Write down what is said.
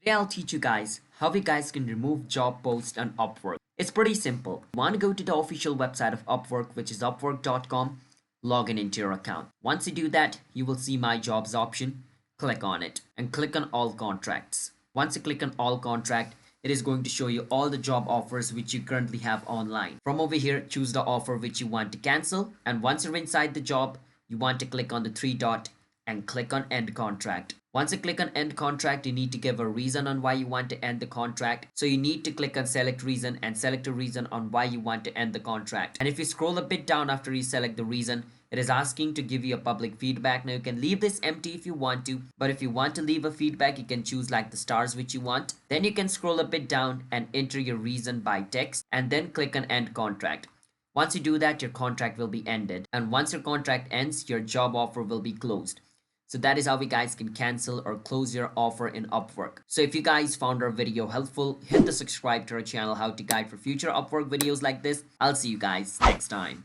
Today I'll teach you guys how you guys can remove job posts on Upwork. It's pretty simple. You want to go to the official website of Upwork, which is upwork.com, log in into your account. Once you do that, you will see my jobs option. Click on it and click on all contracts. Once you click on all contract, it is going to show you all the job offers which you currently have online. From over here, choose the offer which you want to cancel, and once you're inside the job, you want to click on the three dot and click on end contract. Once you click on end contract, you need to give a reason on why you want to end the contract. So you need to click on select reason and select a reason on why you want to end the contract. And if you scroll a bit down after you select the reason, it is asking to give you a public feedback. Now you can leave this empty if you want to, but if you want to leave a feedback, you can choose like the stars which you want. Then you can scroll a bit down and enter your reason by text and then click on end contract. Once you do that, your contract will be ended. And once your contract ends, your job offer will be closed. So that is how you guys can cancel or close your offer in Upwork. So if you guys found our video helpful, hit the subscribe to our channel, how to guide for future Upwork videos like this. I'll see you guys next time.